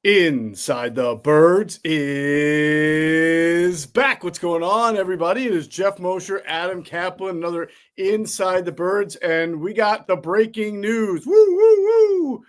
Inside the Birds is back. What's going on, everybody? It is Geoff, Mosher, Adam, Caplan, another Inside the Birds, and we got the breaking news. Woo, woo, woo!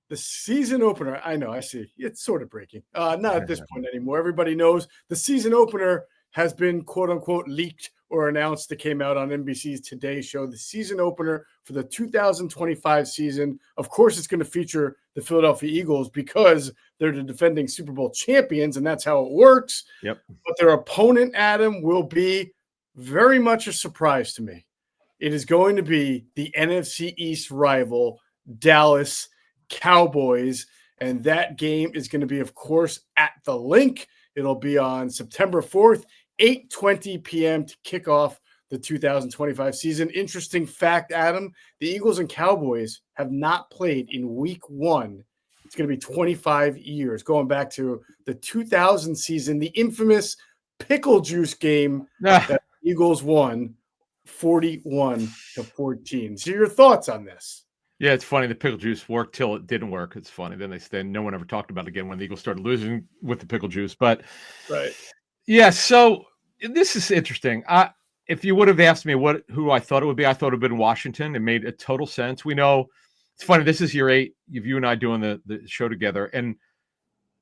The season opener. I know, I see. It's sort of breaking. Not at this point anymore. Everybody knows the season opener has been quote-unquote leaked or announced. That came out on NBC's Today Show. The season opener for the 2025 season. Of course, it's going to feature the Philadelphia Eagles because they're the defending Super Bowl champions, and that's how it works. Yep. But their opponent, Adam, will be very much a surprise to me. It is going to be the NFC East rival, Dallas Cowboys, and that game is going to be, of course, at the Link. It'll be on September 4th, 8:20 p.m. to kick off the 2025 season. Interesting fact, Adam, the Eagles and Cowboys have not played in week one. It's going to be 25 years, going back to the 2000 season, the infamous pickle juice game that the Eagles won 41-14. So your thoughts on this? Yeah, it's funny. The pickle juice worked till it didn't work. It's funny. Then no one ever talked about it again when the Eagles started losing with the pickle juice. But right. Yeah, so this is interesting. If you would have asked me who I thought it would be, I thought it would have been Washington. It made a total sense. We know it's funny. This is year 8 of you and I doing the show together, and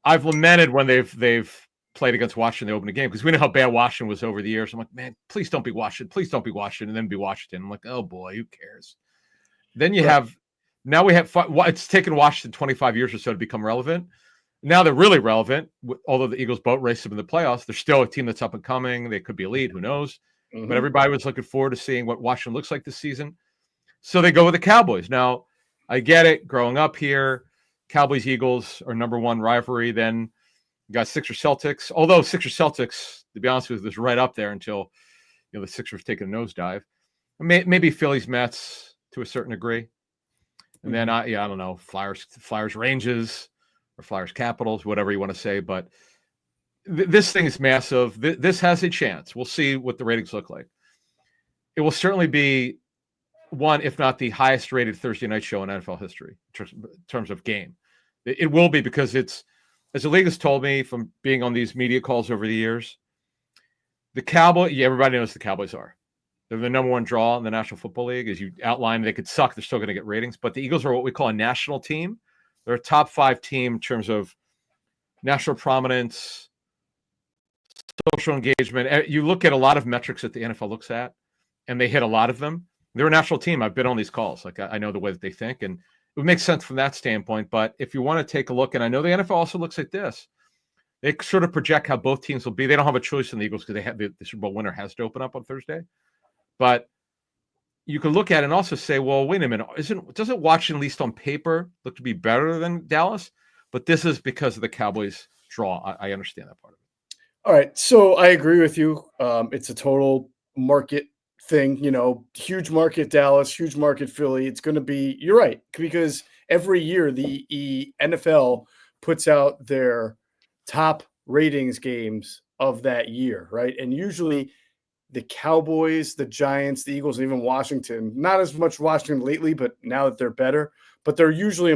I've lamented when they've played against Washington in the opening game because we know how bad Washington was over the years. I'm like, man, please don't be Washington. Please don't be Washington, and then be Washington. I'm like, oh boy, who cares? Then you have now we have it's taken Washington 25 years or so to become relevant. Now they're really relevant. Although the Eagles boat raced them in the playoffs, they're still a team that's up and coming. They could be elite. Who knows? Mm-hmm. But everybody was looking forward to seeing what Washington looks like this season. So they go with the Cowboys. Now, I get it. Growing up here, Cowboys-Eagles are number one rivalry. Then you got Sixers-Celtics. Although Sixers-Celtics, to be honest with you, was right up there until the Sixers taking a nosedive. Maybe Phillies-Mets to a certain degree. And then, I don't know, Flyers-Rangers. Or Flyers Capitals, whatever you want to say. But this thing is massive. This has a chance. We'll see what the ratings look like. It will certainly be one, if not the highest rated Thursday night show in NFL history in terms of game. It will be because it's, as the league has told me from being on these media calls over the years, the Cowboys, everybody knows the Cowboys are. They're the number one draw in the National Football League. As you outlined, they could suck. They're still going to get ratings. But the Eagles are what we call a national team. They're a top 5 team in terms of national prominence, social engagement. You look at a lot of metrics that the NFL looks at, and they hit a lot of them. They're a national team. I've been on these calls. Like I know the way that they think, and it would make sense from that standpoint. But if you want to take a look, and I know the NFL also looks at this, they sort of project how both teams will be. They don't have a choice in the Eagles because they have the Super Bowl winner has to open up on Thursday. But you could look at it and also say, well, wait a minute, doesn't Washington, at least on paper, look to be better than Dallas? But this is because of the Cowboys draw. I understand that part of it. All right. So I agree with you. It's a total market thing, huge market Dallas, huge market Philly. It's going to be, you're right, because every year the NFL puts out their top ratings games of that year, right? And usually the Cowboys, the Giants, the Eagles, and even Washington, not as much Washington lately, but now that they're better, but they're usually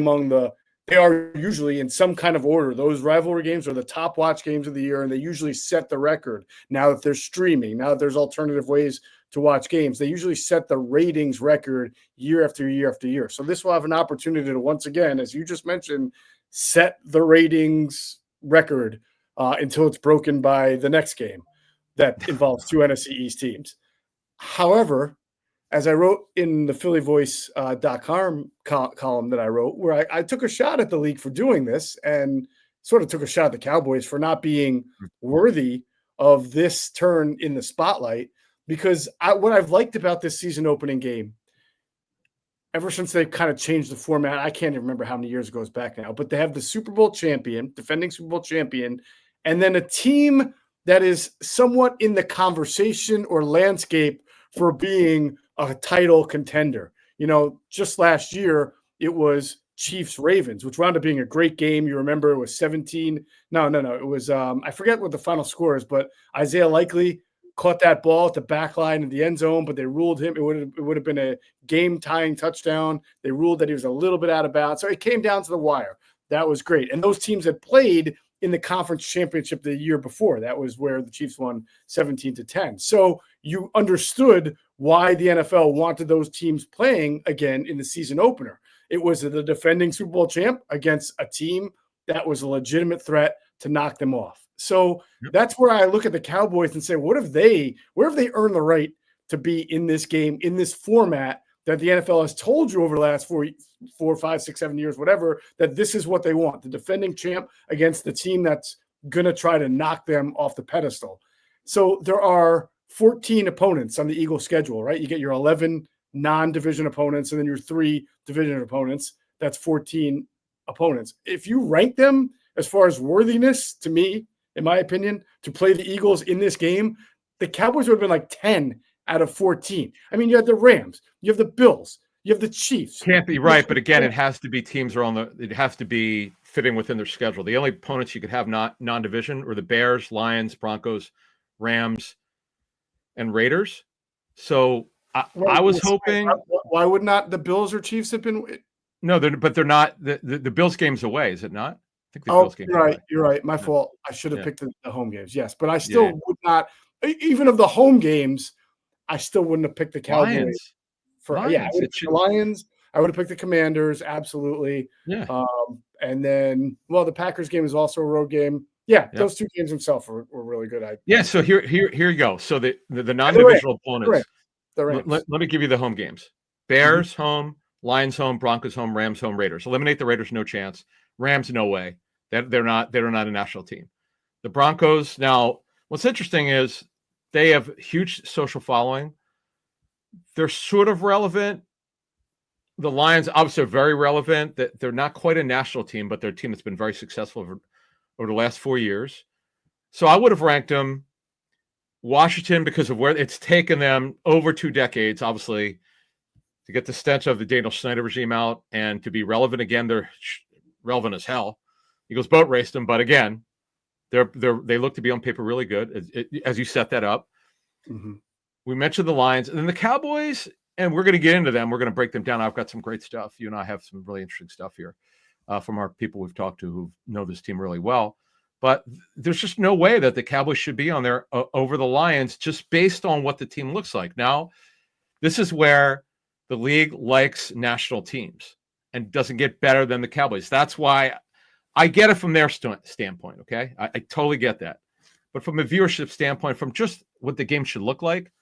they are usually in some kind of order. Those rivalry games are the top watch games of the year, and they usually set the record. Now that they're streaming, now that there's alternative ways to watch games, they usually set the ratings record year after year after year. So this will have an opportunity to, once again, as you just mentioned, set the ratings record until it's broken by the next game that involves 2 NFC East teams. However, as I wrote in the PhillyVoice.com column that I wrote, where I took a shot at the league for doing this and sort of took a shot at the Cowboys for not being worthy of this turn in the spotlight, because what I've liked about this season opening game, ever since they've kind of changed the format, I can't even remember how many years it goes back now, but they have the Super Bowl champion, defending Super Bowl champion, and then a team that is somewhat in the conversation or landscape for being a title contender. Just last year, it was Chiefs-Ravens, which wound up being a great game. You remember it was 17. No. It was, I forget what the final score is, but Isaiah Likely caught that ball at the back line in the end zone, but they ruled him. It would have been a game-tying touchdown. They ruled that he was a little bit out of bounds. So it came down to the wire. That was great. And those teams had played in the conference championship the year before. That was where the Chiefs won 17-10. So you understood why the NFL wanted those teams playing again in the season opener. It was the defending Super Bowl champ against a team that was a legitimate threat to knock them off. So that's where I look at the Cowboys and say, where have they earned the right to be in this game, in this format that the NFL has told you over the last 4, 5, 6, 7 years, whatever, that this is what they want, the defending champ against the team that's going to try to knock them off the pedestal. So there are 14 opponents on the Eagles schedule, right? You get your 11 non-division opponents and then your 3 division opponents. That's 14 opponents. If you rank them as far as worthiness, to me, in my opinion, to play the Eagles in this game, the Cowboys would have been like 10 out of 14. I mean, you have the Rams, you have the Bills, you have the Chiefs. Can't be right, but again, it has to be teams it has to be fitting within their schedule. The only opponents you could have not non-division were the Bears, Lions, Broncos, Rams, and Raiders. So I was hoping. Why would not the Bills or Chiefs have been? No, but they're not. The Bills game's away, is it not? I think the Bills game's away. You're right. My fault. I should have picked the home games. Yes, but I still would not. Even of the home games, I still wouldn't have picked the Cowboys. Lions. I would have picked the Lions. I would have picked the Commanders. Absolutely. Yeah. And then, the Packers game is also a road game. Yeah, those 2 games themselves were really good. So here you go. So the non-divisional opponents. The Rams. Let me give you the home games: Bears home, Lions home, Broncos home, Rams home, Raiders. Eliminate the Raiders, no chance. Rams, no way. They're not a national team. The Broncos. Now, what's interesting is they have huge social following. They're sort of relevant. The Lions obviously are very relevant. That they're not quite a national team, but they're a team that's been very successful over the last 4 years. So I would have ranked them. Washington, because of where it's taken them over 2 decades, obviously, to get the stench of the Daniel Snyder regime out and to be relevant again. They're relevant as hell. Eagles boat raced them, but again, they look to be on paper really good as you set that up. Mm-hmm. We mentioned the Lions and then the Cowboys, and we're going to get into them. We're going to break them down. I've got some great stuff. You and I have some really interesting stuff here from our people we've talked to who know this team really well. But there's just no way that the Cowboys should be on there over the Lions just based on what the team looks like. Now, this is where the league likes national teams and doesn't get better than the Cowboys. That's why I get it from their standpoint, okay? I totally get that. But from a viewership standpoint, from just what the game should look like,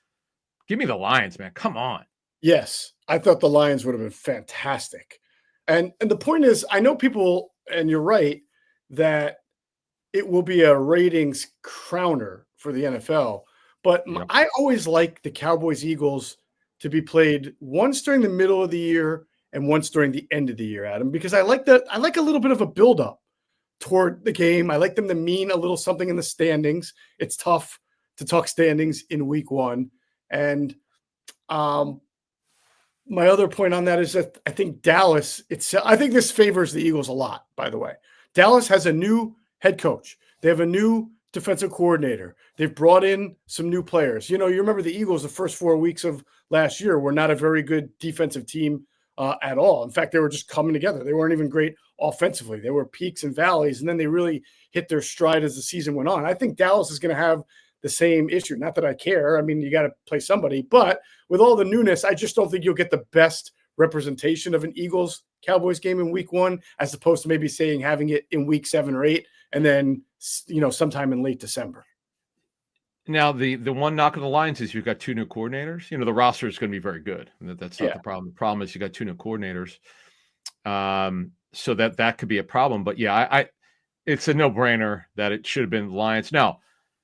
give me the Lions, man. Come on. Yes, I thought the Lions would have been fantastic. And the point is, I know people, and you're right, that it will be a ratings crowner for the NFL. But I always like the Cowboys-Eagles to be played once during the middle of the year and once during the end of the year, Adam, because I like that. I like a little bit of a buildup toward the game. I like them to mean a little something in the standings. It's tough to talk standings in week 1. And my other point on that is that I think Dallas, I think this favors the Eagles a lot, by the way. Dallas has a new head coach. They have a new defensive coordinator. They've brought in some new players. You remember the Eagles, the first 4 weeks of last year were not a very good defensive team at all. In fact, they were just coming together. They weren't even great offensively. There were peaks and valleys, and then they really hit their stride as the season went on. I think Dallas is going to have the same issue. Not that I care. I mean, you got to play somebody, but with all the newness, I just don't think you'll get the best representation of an Eagles-Cowboys game in week 1, as opposed to maybe having it in week 7 or 8, and then, sometime in late December. Now, the one knock on the Lions is you've got 2 new coordinators. The roster is going to be very good. That's not the problem. The problem is you got 2 new coordinators. So that could be a problem. But yeah, it's a no-brainer that it should have been the Lions. Now,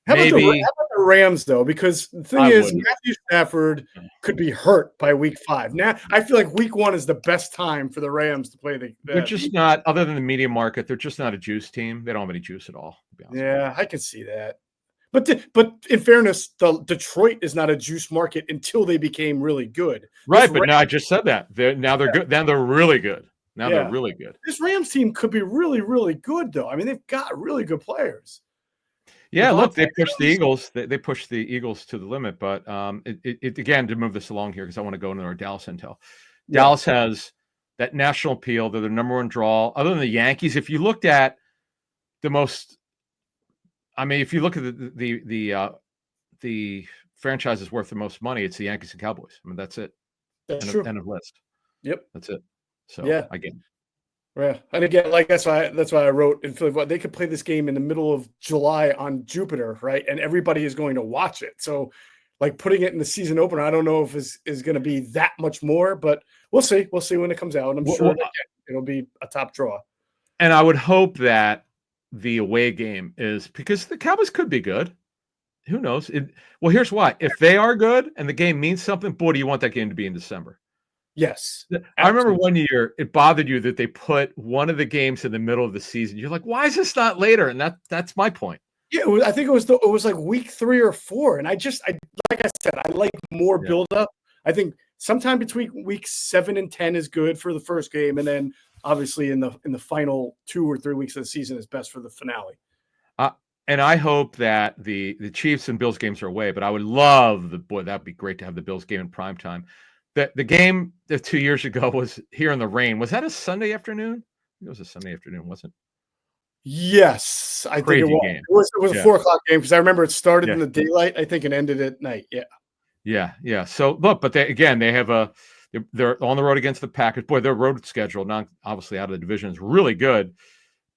how about the Rams, though? Because the thing is, Matthew Stafford could be hurt by week 5. Now, I feel like week 1 is the best time for the Rams to play they're just not, other than the media market, they're just not a juice team. They don't have any juice at all. To be honest with you. I can see that. But in fairness, Detroit is not a juice market until they became really good. Right, but now I just said that. They're good. Now they're really good. They're really good. This Rams team could be really, really good, though. I mean, they've got really good players. Yeah, look, they pushed the Eagles. They pushed the Eagles to the limit. But it again, to move this along here, because I want to go into our Dallas intel. Dallas has that national appeal. They're the number one draw. Other than the Yankees, if you looked at the most, I mean, if you look at the franchises worth the most money, it's the Yankees and Cowboys. I mean, that's it. That's true. End of list. Yep. That's it. So yeah, I get it. Yeah, and again, like that's why I wrote in Philly. They could play this game in the middle of July on Jupiter, right? And everybody is going to watch it. So, like putting it in the season opener, I don't know if is going to be that much more, but we'll see. We'll see when it comes out. I'm sure it'll be a top draw. And I would hope that the away game is because the Cowboys could be good. Who knows? Well, here's why: if they are good and the game means something, boy, do you want that game to be in December? Yes. I remember one year it bothered you that they put one of the games in the middle of the season. You're like, why is this not later? And that's my point. Yeah, I think it was like week 3 or 4. And I like I said, I like more build up. I think sometime between weeks 7 and 10 is good for the first game. And then obviously in the final 2 or 3 weeks of the season is best for the finale. And I hope that the Chiefs and Bills games are away, but I would love that'd be great to have the Bills game in prime time. The game that 2 years ago was here in the rain. Was that a Sunday afternoon? It was a Sunday afternoon, wasn't it? Yes, I think it was. Game. It was a 4 o'clock game because I remember it started in the daylight. I think it ended at night. Yeah. So look, but they're on the road against the Packers. Boy, their road schedule, not obviously out of the division, is really good.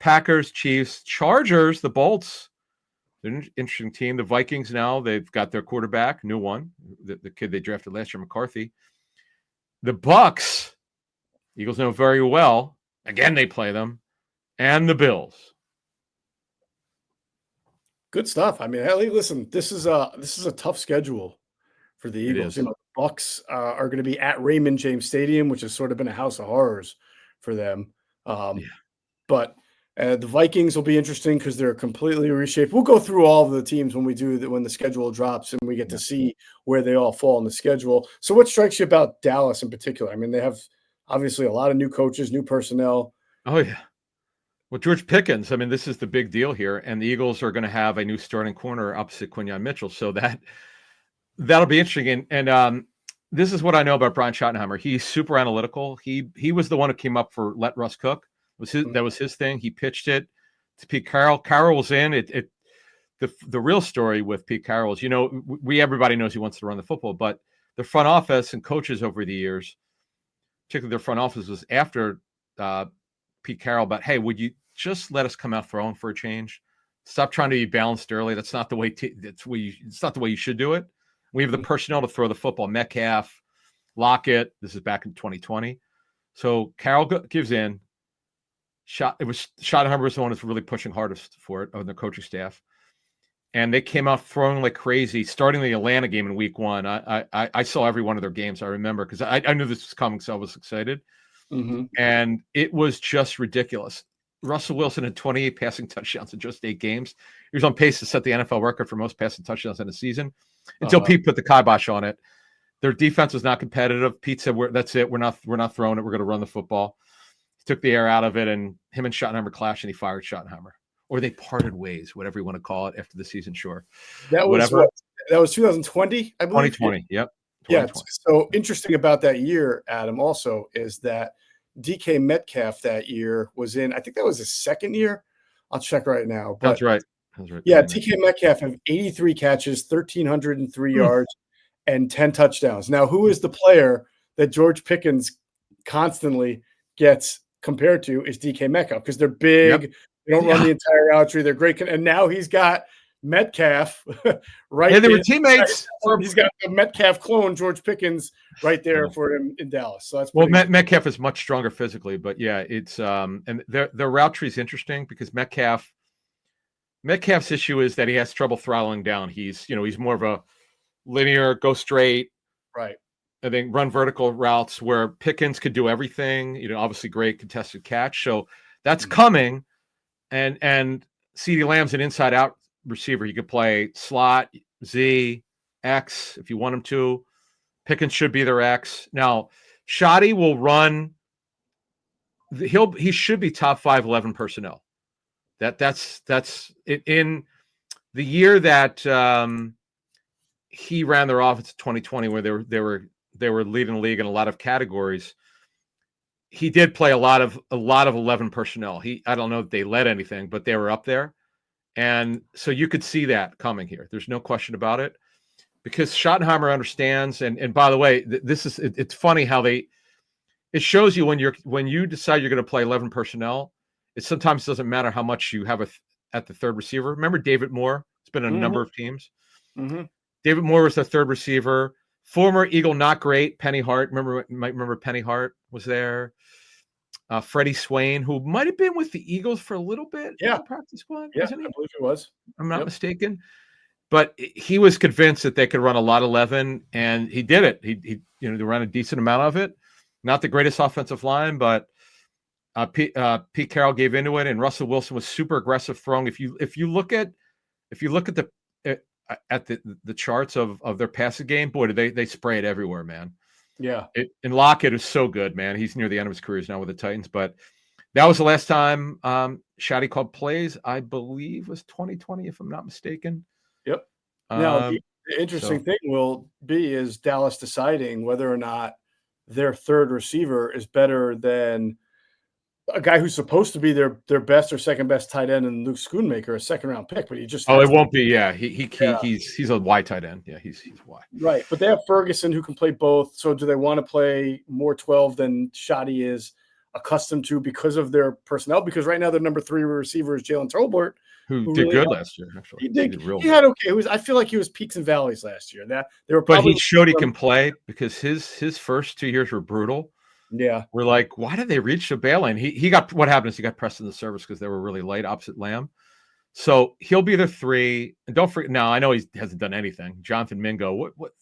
Packers, Chiefs, Chargers, the Bolts. They're an interesting team. The Vikings now, they've got their quarterback, new one, the kid they drafted last year, McCarthy. The Bucks, Eagles know very well. Again, they play them. And the Bills. Good stuff. I mean, listen, this is a tough schedule for the Eagles. You know, the Bucks are going to be at Raymond James Stadium, which has sort of been a house of horrors for them. But the Vikings will be interesting because they're completely reshaped. We'll go through all of the teams when the schedule drops and we get to see where they all fall in the schedule. So what strikes you about Dallas in particular? I mean, they have obviously a lot of new coaches, new personnel. Oh, yeah. Well, George Pickens, I mean, this is the big deal here. And the Eagles are going to have a new starting corner opposite Quinyon Mitchell. So that'll be interesting. And this is what I know about Brian Schottenheimer. He's super analytical. He was the one who came up for let Russ cook. That was his thing. He pitched it to Pete Carroll. Carroll was in it. The real story with Pete Carroll is, everybody knows he wants to run the football, but the front office and coaches over the years, particularly their front office, was after Pete Carroll about, hey, would you just let us come out throwing for a change? Stop trying to be balanced early. That's not the way. It's not the way you should do it. We have the personnel to throw the football. Metcalf, Lockett. This is back in 2020. So Carroll gives in. Schottenheimer was the one who's really pushing hardest for it on the coaching staff, and they came out throwing like crazy. Starting the Atlanta game in week 1, I saw every one of their games. I remember because I knew this was coming, so I was excited. And it was just ridiculous. Russell Wilson had 28 passing touchdowns in just 8 games. He was on pace to set the NFL record for most passing touchdowns in a season until Pete put the kibosh on it. Their defense was not competitive. Pete said, "That's it. We're not throwing it. We're going to run the football." Took the air out of it, and him and Schottenheimer clashed, and he fired Schottenheimer. Or they parted ways, whatever you want to call it, after the season, sure. That was 2020, I believe. 2020, yep. 2020. Yeah, so interesting about that year, Adam, also, is that DK Metcalf that year was in, I think that was his second year. I'll check right now. But That's right. Yeah, DK Metcalf had 83 catches, 1,303 yards, and 10 touchdowns. Now, who is the player that George Pickens constantly gets compared to is DK Metcalf because they're big. They don't run the entire route tree. They're great. And now he's got Metcalf right there. They were teammates. He's got the Metcalf clone, George Pickens, right there for him in Dallas. So that's Metcalf is much stronger physically, but yeah, it's and their route tree is interesting because Metcalf's issue is that he has trouble throttling down. He's more of a linear, go straight, right. I think run vertical routes where Pickens could do everything, obviously great contested catch. So that's coming. And CeeDee Lamb's an inside out receiver. He could play slot, Z, X if you want him to. Pickens should be their X. Now, Shotty will run. He should be top 5, 11 personnel. That's it. In the year that he ran their offense in 2020, where they were leading the league in a lot of categories. he did play a lot of 11 personnel. I don't know if they led anything, but they were up there. And so you could see that coming here. There's no question about it, because Schottenheimer understands. And by the way, it's funny how it shows you when you decide you're going to play 11 personnel, it sometimes doesn't matter how much you have at the third receiver. Remember David Moore? It's been on a number of teams. David Moore was the third receiver. Former Eagle, not great, Penny Hart. Might remember Penny Hart was there. Freddie Swain, who might have been with the Eagles for a little bit. Yeah. In the practice squad, yeah, wasn't he? I believe he was. I'm not mistaken. But he was convinced that they could run a lot of 11, and he did it. He they ran a decent amount of it. Not the greatest offensive line, but Pete Carroll gave into it, and Russell Wilson was super aggressive throwing. If you look at the charts of their passing game, boy, did they spray it everywhere, man. Yeah. And Lockett is so good, man. He's near the end of his career now with the Titans, but that was the last time Shotty called plays. I believe was 2020, if I'm not mistaken. Yep. Now the interesting thing will be is Dallas deciding whether or not their third receiver is better than a guy who's supposed to be their best or second best tight end, and Luke Schoonmaker, a second round pick, but he just it won't be. Yeah, he's a wide tight end. Yeah, he's wide. Right, but they have Ferguson who can play both. So do they want to play more 12 than Shotty is accustomed to because of their personnel? Because right now their number 3 receiver is Jalen Tolbert, who did really good last year. Actually, he did had okay. I feel like he was peaks and valleys last year. That they were, but he showed he can play, because his first 2 years were brutal. Yeah, we're like, why did they reach the bail line? He got, what happened is he got pressed in the service because they were really late opposite Lamb. So he'll be the 3. And don't forget, now I know he hasn't done anything. Jonathan Mingo, what?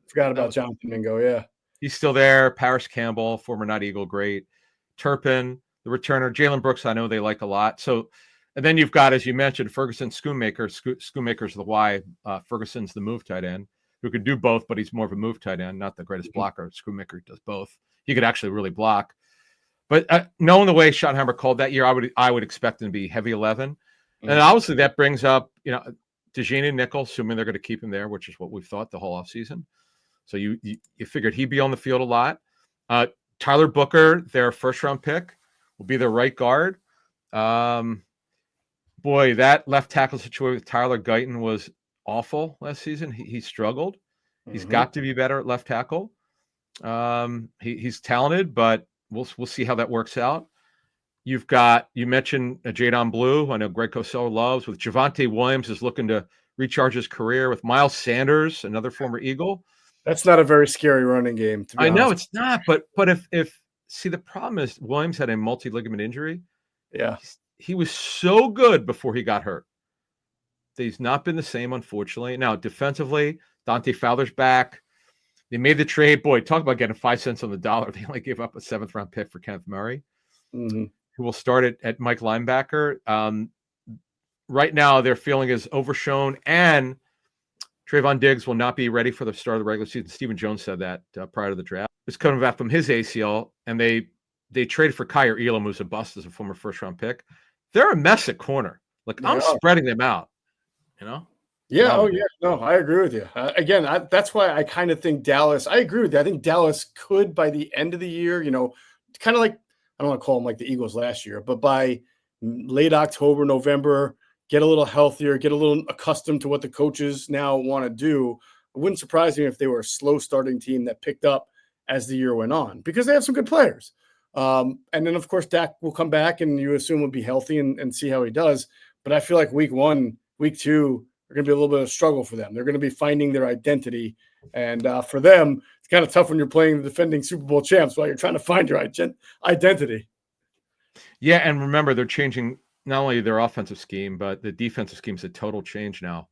Forgot about Jonathan Mingo. Yeah, he's still there. Paris Campbell, former Not Eagle, great. Turpin, the returner. Jalen Brooks, I know they like a lot. So, and then you've got, as you mentioned, Ferguson, Schoonmaker. Schoonmaker's the Y. Ferguson's the move tight end, who could do both, but he's more of a move tight end, not the greatest blocker. Schoonmaker does both. He could actually really block. But knowing the way Schottenheimer called that year, I would expect him to be heavy 11. And obviously that brings up, DeJean and Nickel, assuming they're going to keep him there, which is what we've thought the whole offseason. So you figured he'd be on the field a lot. Tyler Booker, their first-round pick, will be their right guard. Boy, that left tackle situation with Tyler Guyton was awful last season. He struggled. He's got to be better at left tackle. He's talented, but we'll see how that works out. You mentioned Jadon Blue. I know Greg Cosell loves. With Javonte Williams is looking to recharge his career. With Miles Sanders, another former Eagle. That's not a very scary running game, to be honest. I know it's not, but if the problem is Williams had a multi-ligament injury. Yeah, he was so good before he got hurt. He's not been the same, unfortunately. Now defensively, Dante Fowler's back. They made the trade. Boy, talk about getting 5 cents on the dollar. They only gave up a 7th-round pick for Kenneth Murray, who will start at Mike linebacker. Right now, their feeling is Overshown and Trayvon Diggs will not be ready for the start of the regular season. Stephen Jones said that prior to the draft. He's coming back from his ACL, and they traded for Kyer Elam, who's a bust as a former first-round pick. They're a mess at corner. I'm spreading them out, Yeah. Oh, yeah. No, I agree with you. Again, that's why I kind of think Dallas. I agree with you. I think Dallas could, by the end of the year, kind of like, I don't want to call them like the Eagles last year, but by late October, November, get a little healthier, get a little accustomed to what the coaches now want to do. It wouldn't surprise me if they were a slow starting team that picked up as the year went on, because they have some good players. And then, of course, Dak will come back and you assume will be healthy and see how he does. But I feel like week 1, week 2 are going to be a little bit of a struggle for them. They're going to be finding their identity. And for them, it's kind of tough when you're playing the defending Super Bowl champs while you're trying to find your identity. Yeah, and remember, they're changing not only their offensive scheme, but the defensive scheme is a total change now.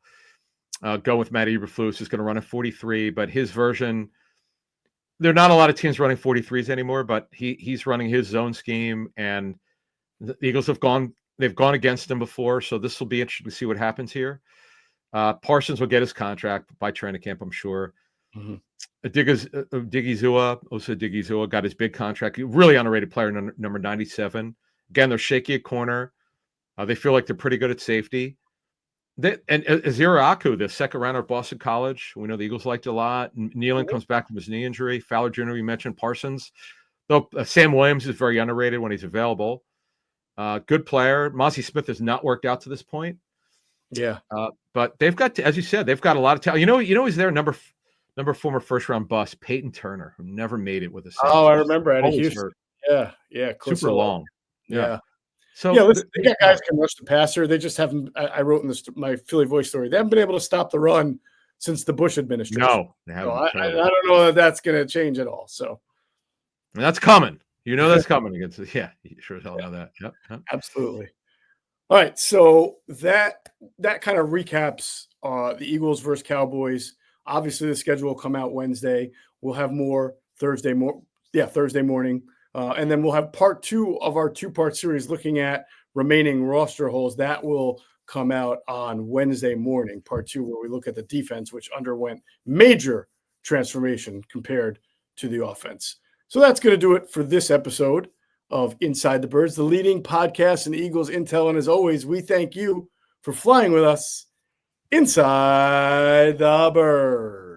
Go with Matt Eberflus, who's going to run a 43, but his version, there are not a lot of teams running 43s anymore, but he's running his zone scheme, and the Eagles have gone against him before, so this will be interesting to see what happens here. Parsons will get his contract by training camp, I'm sure. Diggy got his big contract. Really underrated player, number 97. Again, they're shaky at corner. They feel like they're pretty good at safety. And Azir Aku, the second rounder at Boston College, we know the Eagles liked a lot. Nealon comes back from his knee injury. Fowler Jr., we mentioned. Parsons. Though Sam Williams is very underrated when he's available. Good player. Mozzie Smith has not worked out to this point. Yeah. But they've got, as you said, they've got a lot of talent. He's their number former first round bust, Peyton Turner, who never made it with the Saints. Oh, I remember at Always Houston. hurt. Yeah. Super long. Yeah. So listen, they got guys can rush the passer. They just haven't. I wrote in my Philly Voice story. They haven't been able to stop the run since the Bush administration. No, they haven't. So I don't know that that's going to change at all. So and that's coming. That's coming against it. Yeah, you sure as hell know that. Yep. Absolutely. All right, so that kind of recaps the Eagles versus Cowboys. Obviously, the schedule will come out Wednesday. We'll have more Thursday morning. And then we'll have part 2 of our 2-part series looking at remaining roster holes. That will come out on Wednesday morning, part 2, where we look at the defense, which underwent major transformation compared to the offense. So that's going to do it for this episode of Inside the Birds, the leading podcast in Eagles intel. And as always, we thank you for flying with us inside the Birds.